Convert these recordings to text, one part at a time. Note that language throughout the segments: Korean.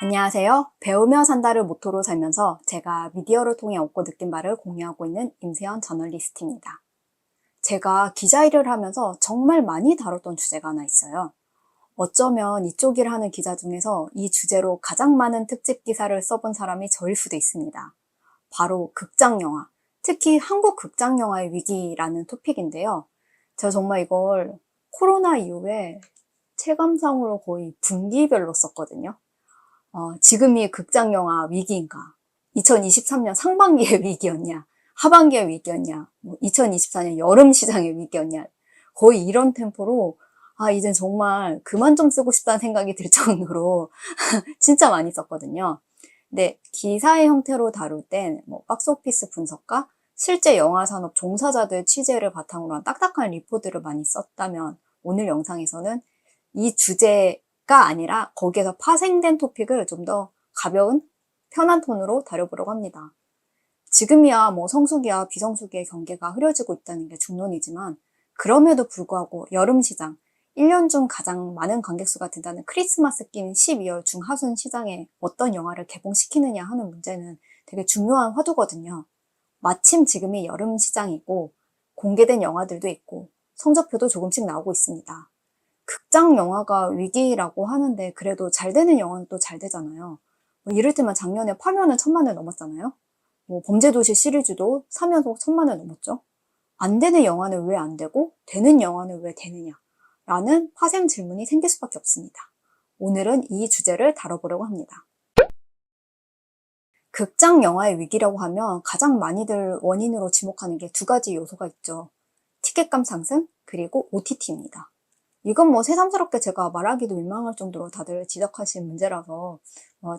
안녕하세요. 배우며 산다를 모토로 살면서 제가 미디어를 통해 얻고 느낀 바를 공유하고 있는 임세연 저널리스트입니다. 제가 기자 일을 하면서 정말 많이 다뤘던 주제가 하나 있어요. 어쩌면 이쪽 일을 하는 기자 중에서 이 주제로 가장 많은 특집 기사를 써본 사람이 저일 수도 있습니다. 바로 극장영화, 특히 한국 극장영화의 위기라는 토픽인데요. 제가 정말 이걸 코로나 이후에 체감상으로 거의 분기별로 썼거든요. 지금이 극장영화 위기인가? 2023년 상반기의 위기였냐? 하반기의 위기였냐? 2024년 여름 시장의 위기였냐? 거의 이런 템포로 이젠 정말 그만 좀 쓰고 싶다는 생각이 들 정도로 진짜 많이 썼거든요. 근데 기사의 형태로 다룰 땐 박스오피스 분석과 실제 영화산업 종사자들 취재를 바탕으로 한 딱딱한 리포트를 많이 썼다면 오늘 영상에서는 이 주제가 아니라 거기에서 파생된 토픽을 좀 더 가벼운 편한 톤으로 다뤄보려고 합니다. 지금이야 성수기와 비성수기의 경계가 흐려지고 있다는 게 중론이지만 그럼에도 불구하고 여름 시장, 1년 중 가장 많은 관객 수가 든다는 크리스마스 끼인 12월 중하순 시장에 어떤 영화를 개봉시키느냐 하는 문제는 되게 중요한 화두거든요. 마침 지금이 여름 시장이고 공개된 영화들도 있고 성적표도 조금씩 나오고 있습니다. 극장 영화가 위기라고 하는데 그래도 잘 되는 영화는 또 잘 되잖아요. 이를테면 작년에 파묘는 1000만을 넘었잖아요. 범죄도시 시리즈도 3연속 1000만을 넘었죠. 안 되는 영화는 왜 안 되고 되는 영화는 왜 되느냐 라는 파생 질문이 생길 수밖에 없습니다. 오늘은 이 주제를 다뤄보려고 합니다. 극장 영화의 위기라고 하면 가장 많이들 원인으로 지목하는 게 두 가지 요소가 있죠. 티켓값 상승 그리고 OTT입니다. 이건 새삼스럽게 제가 말하기도 민망할 정도로 다들 지적하신 문제라서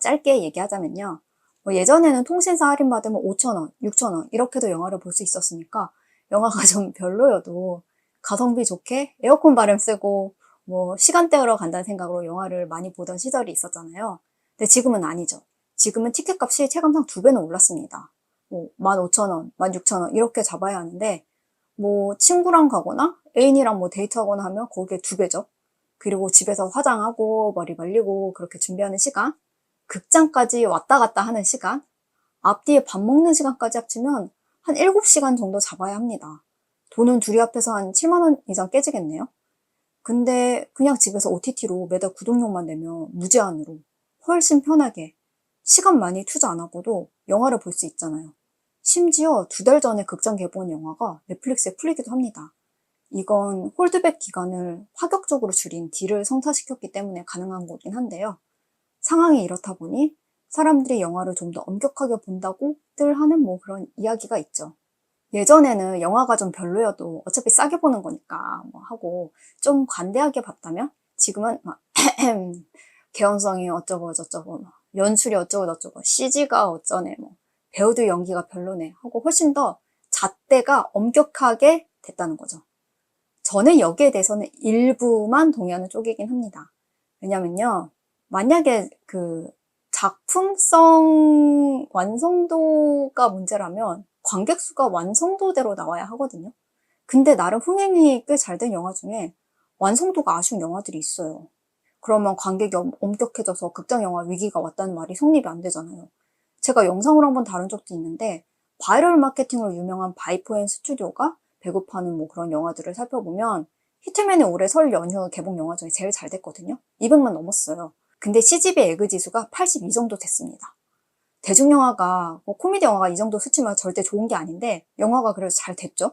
짧게 얘기하자면요. 예전에는 통신사 할인받으면 5,000원, 6,000원 이렇게도 영화를 볼 수 있었으니까 영화가 좀 별로여도 가성비 좋게 에어컨 바람 쓰고 시간 때우러 간다는 생각으로 영화를 많이 보던 시절이 있었잖아요. 근데 지금은 아니죠. 지금은 티켓값이 체감상 2배는 올랐습니다. 15,000원, 16,000원 이렇게 잡아야 하는데 친구랑 가거나 애인이랑 데이트하거나 하면 거기에 2배죠. 그리고 집에서 화장하고 머리 말리고 그렇게 준비하는 시간, 극장까지 왔다 갔다 하는 시간, 앞뒤에 밥 먹는 시간까지 합치면 한 7시간 정도 잡아야 합니다. 돈은 둘이 합해서 한 7만 원 이상 깨지겠네요. 근데 그냥 집에서 OTT로 매달 구독료만 내면 무제한으로 훨씬 편하게 시간 많이 투자 안 하고도 영화를 볼 수 있잖아요. 심지어 2달 전에 극장 개봉한 영화가 넷플릭스에 풀리기도 합니다. 이건 홀드백 기간을 파격적으로 줄인 딜을 성사시켰기 때문에 가능한 거긴 한데요. 상황이 이렇다 보니 사람들이 영화를 좀 더 엄격하게 본다고들 하는 그런 이야기가 있죠. 예전에는 영화가 좀 별로여도 어차피 싸게 보는 거니까 하고 좀 관대하게 봤다면 지금은 개연성이 어쩌고 저쩌고 연출이 어쩌고 저쩌고 CG가 어쩌네 배우들 연기가 별로네 하고 훨씬 더 잣대가 엄격하게 됐다는 거죠. 저는 여기에 대해서는 일부만 동의하는 쪽이긴 합니다. 왜냐면요, 만약에 작품성 완성도가 문제라면 관객 수가 완성도대로 나와야 하거든요. 근데 나름 흥행이 꽤 잘 된 영화 중에 완성도가 아쉬운 영화들이 있어요. 그러면 관객이 엄격해져서 극장 영화 위기가 왔다는 말이 성립이 안 되잖아요. 제가 영상으로 한번 다룬 적도 있는데 바이럴 마케팅으로 유명한 바이포앤 스튜디오가 배급하는 그런 영화들을 살펴보면 히트맨이 올해 설 연휴 개봉 영화 중에 제일 잘 됐거든요. 200만 넘었어요. 근데 CGV 에그 지수가 82 정도 됐습니다. 대중영화가 코미디 영화가 이 정도 수치면 절대 좋은 게 아닌데 영화가 그래서 잘 됐죠.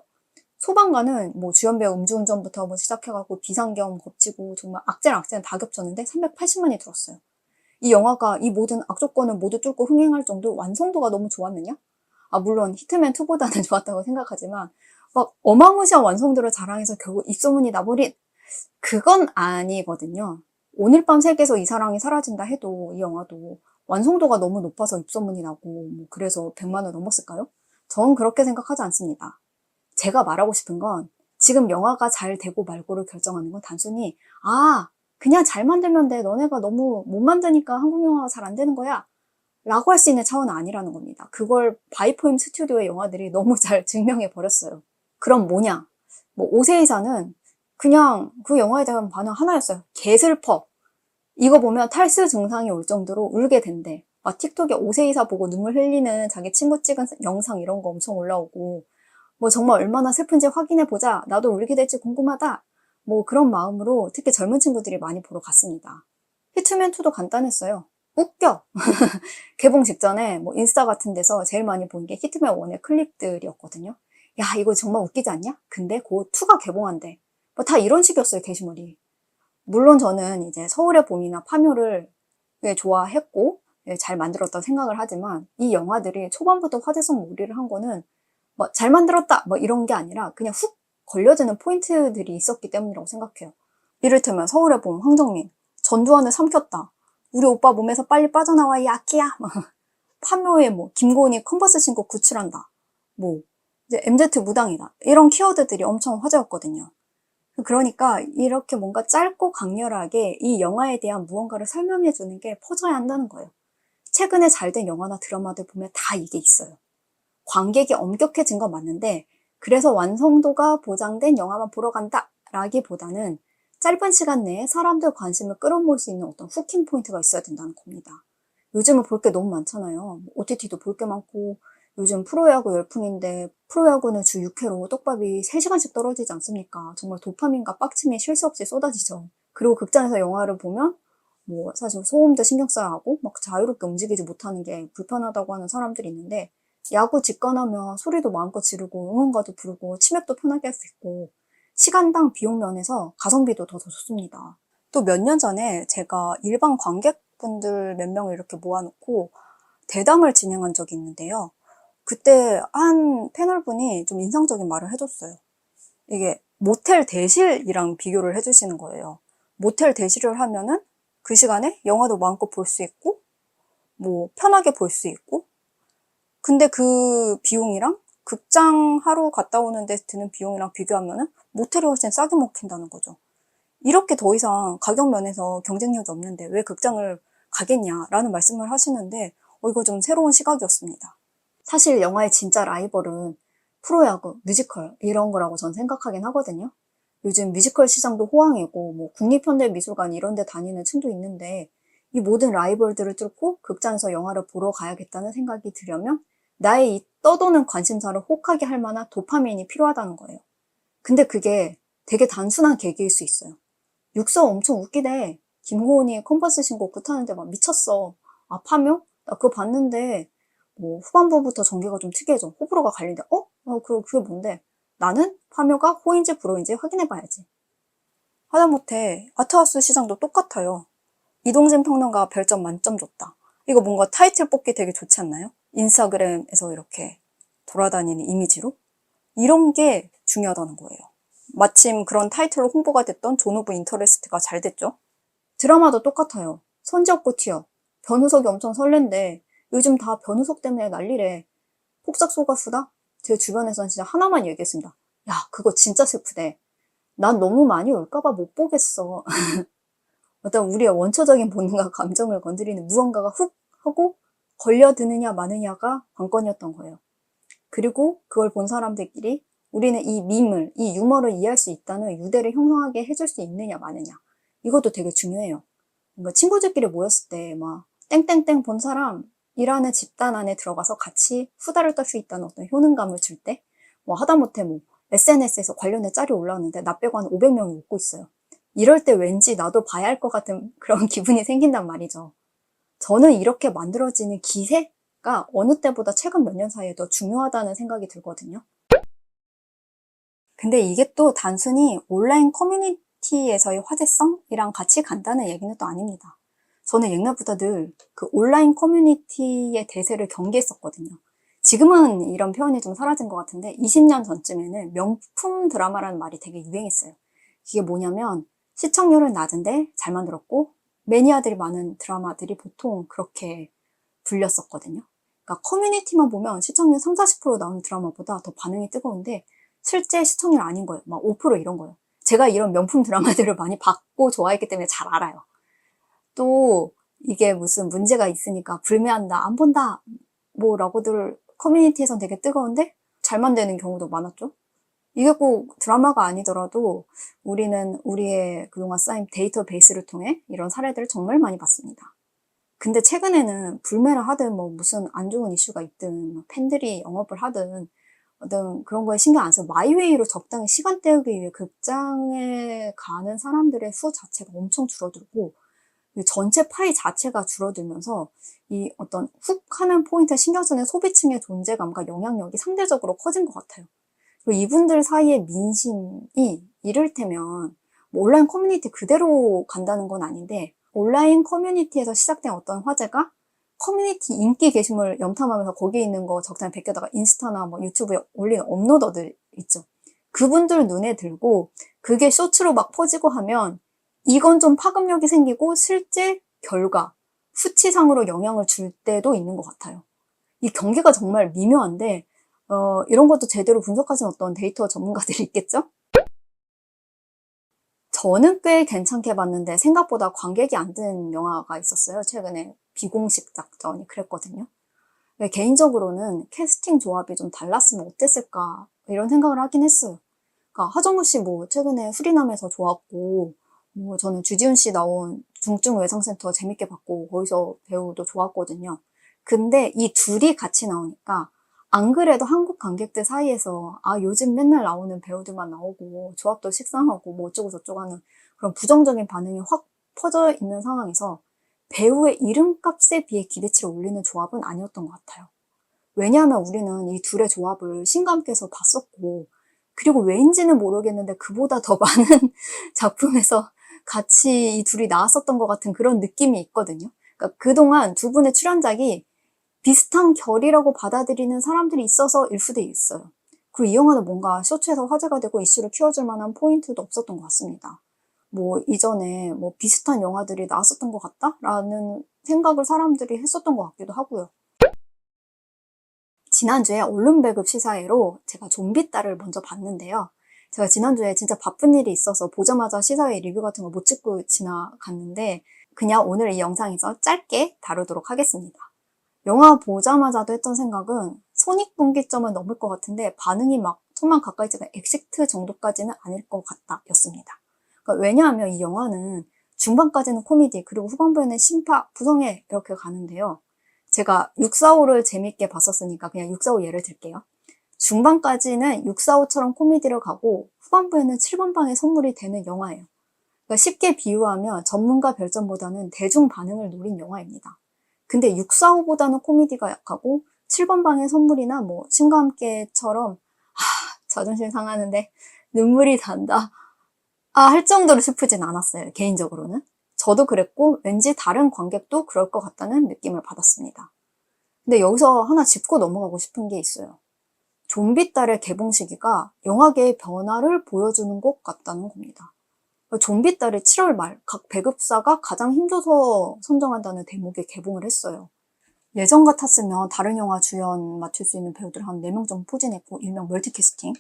소방관은 주연배우 음주운전부터 시작해가지고 비상경 겹치고 정말 악재는 다 겹쳤는데 380만이 들었어요. 이 영화가 이 모든 악조건을 모두 뚫고 흥행할 정도로 완성도가 너무 좋았느냐? 물론 히트맨 2보다는 좋았다고 생각하지만 어마무시한 완성도를 자랑해서 결국 입소문이 나버린 그건 아니거든요. 오늘 밤 세계에서 이 사랑이 사라진다 해도 이 영화도 완성도가 너무 높아서 입소문이 나고 그래서 100만을 넘었을까요? 전 그렇게 생각하지 않습니다. 제가 말하고 싶은 건 지금 영화가 잘 되고 말고를 결정하는 건 단순히 그냥 잘 만들면 돼. 너네가 너무 못 만드니까 한국 영화가 잘 안 되는 거야. 라고 할 수 있는 차원은 아니라는 겁니다. 그걸 바이포임 스튜디오의 영화들이 너무 잘 증명해 버렸어요. 그럼 뭐냐? 오세이사는 그냥 그 영화에 대한 반응 하나였어요. 개슬퍼. 이거 보면 탈수 증상이 올 정도로 울게 된대. 막 틱톡에 오세이사 보고 눈물 흘리는 자기 친구 찍은 영상 이런 거 엄청 올라오고, 뭐 정말 얼마나 슬픈지 확인해 보자. 나도 울게 될지 궁금하다. 뭐 그런 마음으로 특히 젊은 친구들이 많이 보러 갔습니다. 히트맨2도 간단했어요. 웃겨. 개봉 직전에 뭐 인스타 같은 데서 제일 많이 본 게 히트맨 1의 클립들이었거든요. 야, 이거 정말 웃기지 않냐? 근데 곧 2가 개봉한대. 뭐 다 이런 식이었어요, 게시물이. 물론 저는 이제 서울의 봄이나 파묘를 좋아했고 잘 만들었다고 생각을 하지만 이 영화들이 초반부터 화제성 몰이를 한 거는 뭐 잘 만들었다 뭐 이런 게 아니라 그냥 훅 걸려드는 포인트들이 있었기 때문이라고 생각해요. 이를테면 서울의 봄 황정민 전두환을 삼켰다. 우리 오빠 몸에서 빨리 빠져나와 이 아키야. 파묘에 뭐 김고은이 컨버스 신고 구출한다. 뭐 이제 MZ 무당이다. 이런 키워드들이 엄청 화제였거든요. 그러니까 이렇게 뭔가 짧고 강렬하게 이 영화에 대한 무언가를 설명해 주는 게 퍼져야 한다는 거예요. 최근에 잘 된 영화나 드라마들 보면 다 이게 있어요. 관객이 엄격해진 건 맞는데 그래서 완성도가 보장된 영화만 보러 간다 라기보다는 짧은 시간 내에 사람들 관심을 끌어모을 수 있는 어떤 후킹 포인트가 있어야 된다는 겁니다. 요즘은 볼 게 너무 많잖아요. OTT도 볼 게 많고 요즘 프로야구 열풍인데 프로야구는 주 6회로 떡밥이 3시간씩 떨어지지 않습니까? 정말 도파민과 빡침이 쉴 새 없이 쏟아지죠. 그리고 극장에서 영화를 보면 뭐 사실 소음도 신경 써야 하고 막 자유롭게 움직이지 못하는 게 불편하다고 하는 사람들이 있는데 야구 직관하면 소리도 마음껏 지르고 응원가도 부르고 치맥도 편하게 할 수 있고 시간당 비용 면에서 가성비도 더 좋습니다. 또 몇 년 전에 제가 일반 관객분들 몇 명을 이렇게 모아놓고 대담을 진행한 적이 있는데요. 그때 한 패널분이 좀 인상적인 말을 해줬어요. 이게 모텔 대실이랑 비교를 해주시는 거예요. 모텔 대실을 하면은 그 시간에 영화도 마음껏 볼 수 있고 뭐 편하게 볼 수 있고 근데 그 비용이랑 극장 하루 갔다 오는데 드는 비용이랑 비교하면은 모텔이 훨씬 싸게 먹힌다는 거죠. 이렇게 더 이상 가격 면에서 경쟁력이 없는데 왜 극장을 가겠냐라는 말씀을 하시는데 이거 좀 새로운 시각이었습니다. 사실 영화의 진짜 라이벌은 프로야구, 뮤지컬 이런 거라고 전 생각하긴 하거든요. 요즘 뮤지컬 시장도 호황이고 뭐 국립현대미술관 이런 데 다니는 층도 있는데 이 모든 라이벌들을 뚫고 극장에서 영화를 보러 가야겠다는 생각이 들려면 나의 이 떠도는 관심사를 혹하게 할 만한 도파민이 필요하다는 거예요. 근데 그게 되게 단순한 계기일 수 있어요. 육서 엄청 웃기대. 김고은이 컨버스 신고 그 타는데 막 미쳤어. 아, 파묘? 나 그거 봤는데 뭐 후반부부터 전개가 좀 특이해져. 호불호가 갈린다. 그게 뭔데? 나는 파묘가 호인지 불호인지 확인해봐야지. 하다못해 아트하우스 시장도 똑같아요. 이동진 평론가 별점 만점 줬다. 이거 뭔가 타이틀 뽑기 되게 좋지 않나요? 인스타그램에서 이렇게 돌아다니는 이미지로? 이런 게 중요하다는 거예요. 마침 그런 타이틀로 홍보가 됐던 존 오브 인터레스트가 잘 됐죠. 드라마도 똑같아요. 선지없고 튀어. 변우석이 엄청 설렌데 요즘 다 변우석 때문에 난리래. 폭삭 소가수다? 제 주변에선 진짜 하나만 얘기했습니다. 야, 그거 진짜 슬프대. 난 너무 많이 올까봐 못 보겠어. 어떤 우리의 원초적인 본능과 감정을 건드리는 무언가가 훅 하고 걸려드느냐 마느냐가 관건이었던 거예요. 그리고 그걸 본 사람들끼리 우리는 이 밈을, 이 유머를 이해할 수 있다는 유대를 형성하게 해줄 수 있느냐 마느냐. 이것도 되게 중요해요. 그러니까 친구들끼리 모였을 때 막 땡땡땡 본 사람이라는 집단 안에 들어가서 같이 수다를 떨 수 있다는 어떤 효능감을 줄 때 뭐 하다못해 뭐 SNS에서 관련된 짤이 올라왔는데 나 빼고 한 500명이 웃고 있어요. 이럴 때 왠지 나도 봐야 할 것 같은 그런 기분이 생긴단 말이죠. 저는 이렇게 만들어지는 기세가 어느 때보다 최근 몇 년 사이에 더 중요하다는 생각이 들거든요. 근데 이게 또 단순히 온라인 커뮤니티에서의 화제성이랑 같이 간다는 얘기는 또 아닙니다. 저는 옛날부터 늘 그 온라인 커뮤니티의 대세를 경계했었거든요. 지금은 이런 표현이 좀 사라진 것 같은데 20년 전쯤에는 명품 드라마라는 말이 되게 유행했어요. 이게 뭐냐면 시청률은 낮은데 잘 만들었고 매니아들이 많은 드라마들이 보통 그렇게 불렸었거든요. 그러니까 커뮤니티만 보면 시청률 30, 40% 나오는 드라마보다 더 반응이 뜨거운데 실제 시청률 아닌 거예요. 막 5% 이런 거예요. 제가 이런 명품 드라마들을 많이 봤고 좋아했기 때문에 잘 알아요. 또 이게 무슨 문제가 있으니까 불매한다, 안 본다, 뭐라고들 커뮤니티에선 되게 뜨거운데 잘 만드는 경우도 많았죠. 이게 꼭 드라마가 아니더라도 우리는 우리의 그동안 쌓인 데이터베이스를 통해 이런 사례들을 정말 많이 봤습니다. 근데 최근에는 불매를 하든 뭐 무슨 안 좋은 이슈가 있든 뭐 팬들이 영업을 하든 어떤 그런 거에 신경 안 써서 마이웨이로 적당히 시간 때우기 위해 극장에 가는 사람들의 수 자체가 엄청 줄어들고 전체 파이 자체가 줄어들면서 이 어떤 훅 하는 포인트에 신경 쓰는 소비층의 존재감과 영향력이 상대적으로 커진 것 같아요. 그리고 이분들 사이의 민심이 이를테면 뭐 온라인 커뮤니티 그대로 간다는 건 아닌데 온라인 커뮤니티에서 시작된 어떤 화제가 커뮤니티 인기 게시물 염탐하면서 거기에 있는 거 적당히 베껴다가 인스타나 뭐 유튜브에 올리는 업로더들 있죠. 그분들 눈에 들고 그게 쇼츠로 막 퍼지고 하면 이건 좀 파급력이 생기고 실제 결과, 수치상으로 영향을 줄 때도 있는 것 같아요. 이 경계가 정말 미묘한데 이런 것도 제대로 분석하신 어떤 데이터 전문가들이 있겠죠? 저는 꽤 괜찮게 봤는데 생각보다 관객이 안 든 영화가 있었어요. 최근에 비공식 작전이 그랬거든요. 개인적으로는 캐스팅 조합이 좀 달랐으면 어땠을까 이런 생각을 하긴 했어요. 그러니까 하정우 씨 뭐 최근에 수리남에서 좋았고 뭐 저는 주지훈 씨 나온 중증외상센터 재밌게 봤고 거기서 배우도 좋았거든요. 근데 이 둘이 같이 나오니까 안 그래도 한국 관객들 사이에서 아 요즘 맨날 나오는 배우들만 나오고 조합도 식상하고 뭐 어쩌고 저쩌고 하는 그런 부정적인 반응이 확 퍼져 있는 상황에서 배우의 이름값에 비해 기대치를 올리는 조합은 아니었던 것 같아요. 왜냐하면 우리는 이 둘의 조합을 신감께서 봤었고 그리고 왜인지는 모르겠는데 그보다 더 많은 작품에서 같이 이 둘이 나왔었던 것 같은 그런 느낌이 있거든요. 그러니까 그동안 두 분의 출연작이 비슷한 결이라고 받아들이는 사람들이 있어서일 수도 있어요. 그리고 이 영화는 뭔가 쇼츠에서 화제가 되고 이슈를 키워줄 만한 포인트도 없었던 것 같습니다. 뭐 이전에 뭐 비슷한 영화들이 나왔었던 것 같다라는 생각을 사람들이 했었던 것 같기도 하고요. 지난주에 언론 배급 시사회로 제가 좀비 딸을 먼저 봤는데요. 제가 지난주에 진짜 바쁜 일이 있어서 보자마자 시사회 리뷰 같은 거 못 찍고 지나갔는데 그냥 오늘 이 영상에서 짧게 다루도록 하겠습니다. 영화 보자마자도 했던 생각은 손익분기점은 넘을 것 같은데 반응이 막 천만 가까이 찍은 엑시트 정도까지는 아닐 것 같다 였습니다. 그러니까 왜냐하면 이 영화는 중반까지는 코미디 그리고 후반부에는 심파, 부성애 이렇게 가는데요. 제가 645를 재밌게 봤었으니까 그냥 645 예를 들게요. 중반까지는 645처럼 코미디를 가고 후반부에는 7번 방의 선물이 되는 영화예요. 그러니까 쉽게 비유하면 전문가 별점보다는 대중 반응을 노린 영화입니다. 근데 645보다는 코미디가 약하고 7번 방의 선물이나 뭐 신과 함께처럼 자존심 상하는데 눈물이 난다 할 정도로 슬프진 않았어요. 개인적으로는. 저도 그랬고 왠지 다른 관객도 그럴 것 같다는 느낌을 받았습니다. 근데 여기서 하나 짚고 넘어가고 싶은 게 있어요. 좀비 딸의 개봉 시기가 영화계의 변화를 보여주는 것 같다는 겁니다. 좀비 딸이 7월 말 각 배급사가 가장 힘줘서 선정한다는 대목에 개봉을 했어요. 예전 같았으면 다른 영화 주연 맡을 수 있는 배우들 한 4명 정도 포진했고 일명 멀티캐스팅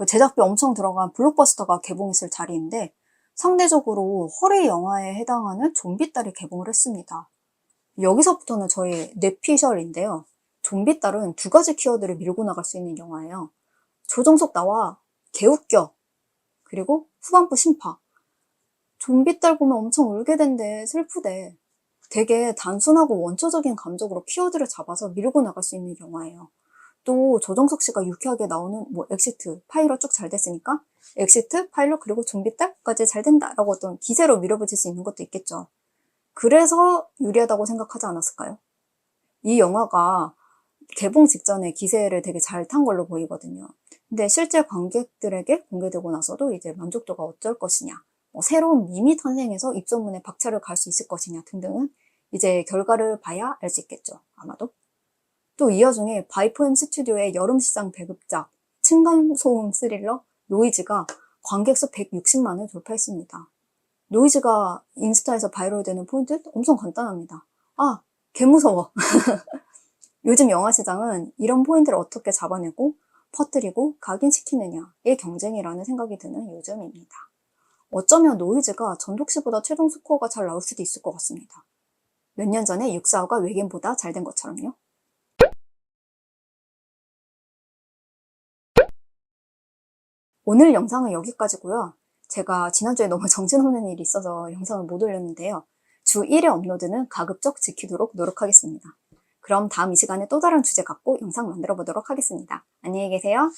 제작비 엄청 들어간 블록버스터가 개봉했을 자리인데 상대적으로 허리 영화에 해당하는 좀비 딸이 개봉을 했습니다. 여기서부터는 저의 뇌피셜인데요. 좀비 딸은 두 가지 키워드를 밀고 나갈 수 있는 영화예요. 조정석 나와 개웃겨 그리고 후반부 심파 좀비 딸 보면 엄청 울게 된대 슬프대 되게 단순하고 원초적인 감정으로 키워드를 잡아서 밀고 나갈 수 있는 영화예요. 또 조정석 씨가 유쾌하게 나오는 뭐 엑시트, 파일럿 쭉 잘 됐으니까 엑시트, 파일럿 그리고 좀비 딸까지 잘 된다라고 어떤 기세로 밀어붙일 수 있는 것도 있겠죠. 그래서 유리하다고 생각하지 않았을까요? 이 영화가 개봉 직전에 기세를 되게 잘 탄 걸로 보이거든요. 근데 실제 관객들에게 공개되고 나서도 이제 만족도가 어쩔 것이냐, 뭐 새로운 밈이 탄생해서 입소문에 박차를 갈 수 있을 것이냐 등등은 이제 결과를 봐야 알 수 있겠죠. 아마도. 또 이 와중에 바이포엠 스튜디오의 여름시장 배급작 층간소음 스릴러 노이즈가 관객수 160만을 돌파했습니다. 노이즈가 인스타에서 바이럴되는 포인트 엄청 간단합니다. 아, 개무서워. 요즘 영화 시장은 이런 포인트를 어떻게 잡아내고 퍼뜨리고 각인시키느냐의 경쟁이라는 생각이 드는 요즘입니다. 어쩌면 노이즈가 전독시보다 최종 스코어가 잘 나올 수도 있을 것 같습니다. 몇 년 전에 645가 외계인보다 잘 된 것처럼요. 오늘 영상은 여기까지고요. 제가 지난주에 너무 정신없는 일이 있어서 영상을 못 올렸는데요. 주 1회 업로드는 가급적 지키도록 노력하겠습니다. 그럼 다음 이 시간에 또 다른 주제 갖고 영상 만들어 보도록 하겠습니다. 안녕히 계세요.